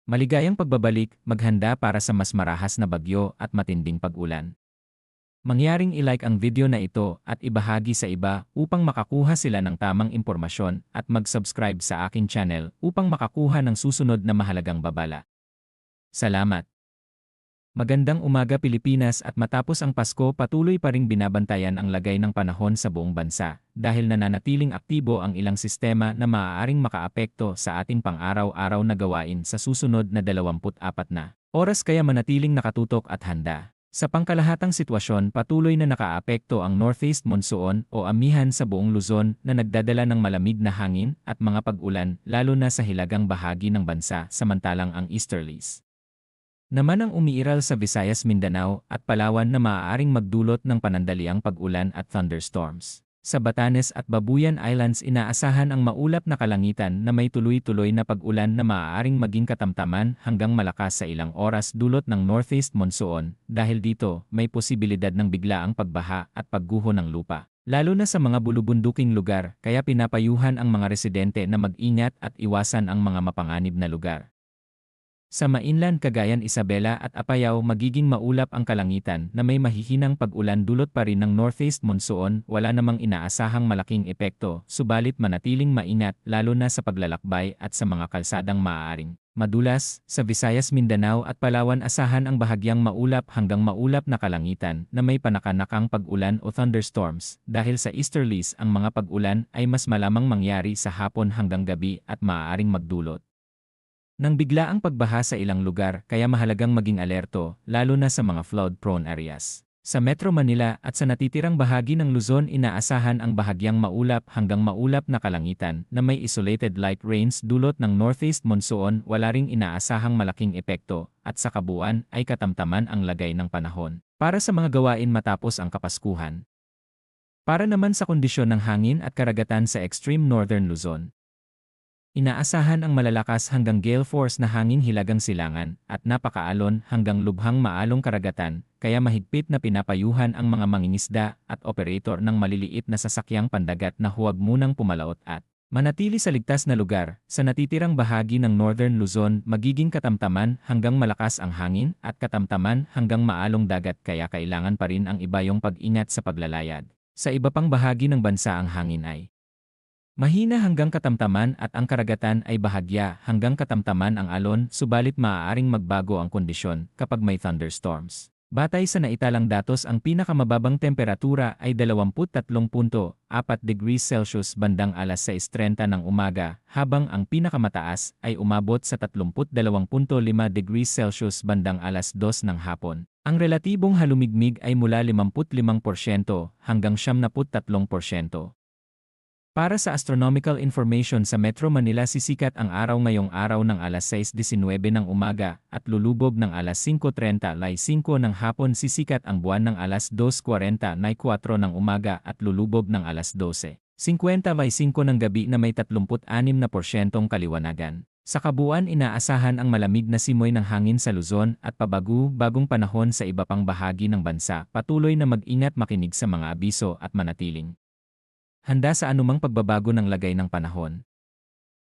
Maligayang pagbabalik, maghanda para sa mas marahas na bagyo at matinding pag-ulan. Mangyaring i-like ang video na ito at ibahagi sa iba upang makakuha sila ng tamang impormasyon at mag-subscribe sa aking channel upang makakuha ng susunod na mahalagang babala. Salamat! Magandang umaga Pilipinas at matapos ang Pasko patuloy pa ring binabantayan ang lagay ng panahon sa buong bansa dahil nananatiling aktibo ang ilang sistema na maaaring makaapekto sa ating pang-araw-araw na gawain sa susunod na 24 na oras kaya manatiling nakatutok at handa. Sa pangkalahatang sitwasyon patuloy na nakaapekto ang Northeast Monsoon o amihan sa buong Luzon na nagdadala ng malamig na hangin at mga pag-ulan lalo na sa hilagang bahagi ng bansa samantalang ang easterlies naman ang umiiral sa Visayas, Mindanao at Palawan na maaaring magdulot ng panandaliang pag-ulan at thunderstorms. Sa Batanes at Babuyan Islands inaasahan ang maulap na kalangitan na may tuloy-tuloy na pag-ulan na maaaring maging katamtaman hanggang malakas sa ilang oras dulot ng Northeast Monsoon. Dahil dito, may posibilidad ng biglaang pagbaha at pagguho ng lupa. Lalo na sa mga bulubunduking lugar, kaya pinapayuhan ang mga residente na mag-ingat at iwasan ang mga mapanganib na lugar. Sa mainland Cagayan, Isabela at Apayao magiging maulap ang kalangitan na may mahihinang pag-ulan dulot pa rin ng Northeast Monsoon, wala namang inaasahang malaking epekto, subalit manatiling maingat lalo na sa paglalakbay at sa mga kalsadang maaaring madulas. Sa Visayas, Mindanao at Palawan asahan ang bahagyang maulap hanggang maulap na kalangitan na may panakanakang pag-ulan o thunderstorms dahil sa easterlies ang mga pag-ulan ay mas malamang mangyari sa hapon hanggang gabi at maaaring magdulot nang biglaang pagbaha sa ilang lugar kaya mahalagang maging alerto, lalo na sa mga flood-prone areas. Sa Metro Manila at sa natitirang bahagi ng Luzon inaasahan ang bahagyang maulap hanggang maulap na kalangitan na may isolated light rains dulot ng Northeast Monsoon, wala ring inaasahang malaking epekto at sa kabuuan ay katamtaman ang lagay ng panahon para sa mga gawain matapos ang Kapaskuhan. Para naman sa kondisyon ng hangin at karagatan sa extreme northern Luzon, inaasahan ang malalakas hanggang gale force na hangin hilagang silangan at napakaalon hanggang lubhang maalong karagatan, kaya mahigpit na pinapayuhan ang mga mangingisda at operator ng maliliit na sasakyang pandagat na huwag munang pumalaot at manatili sa ligtas na lugar. Sa natitirang bahagi ng Northern Luzon magiging katamtaman hanggang malakas ang hangin at katamtaman hanggang maalong dagat kaya kailangan pa rin ang ibayong pag-ingat sa paglalayag. Sa iba pang bahagi ng bansa ang hangin ay mahina hanggang katamtaman at ang karagatan ay bahagya hanggang katamtaman ang alon, subalit maaaring magbago ang kondisyon kapag may thunderstorms. Batay sa naitalang datos ang pinakamababang temperatura ay 23.4 degrees Celsius bandang alas 6:30 ng umaga, habang ang pinakamataas ay umabot sa 32.5 degrees Celsius bandang alas 2 ng hapon. Ang relatibong halumigmig ay mula 55% hanggang 73%. Para sa astronomical information sa Metro Manila sisikat ang araw ngayong araw ng alas 6:19 ng umaga at lulubog ng alas 5:30 ng hapon. Sisikat ang buwan ng alas 2:44 ng umaga at lulubog ng alas 12:55 ng gabi na may 36% kaliwanagan. Sa kabuuan inaasahan ang malamig na simoy ng hangin sa Luzon at pabago-bagong panahon sa iba pang bahagi ng bansa. Patuloy na mag-ingat, makinig sa mga abiso at manatiling handa sa anumang pagbabago ng lagay ng panahon.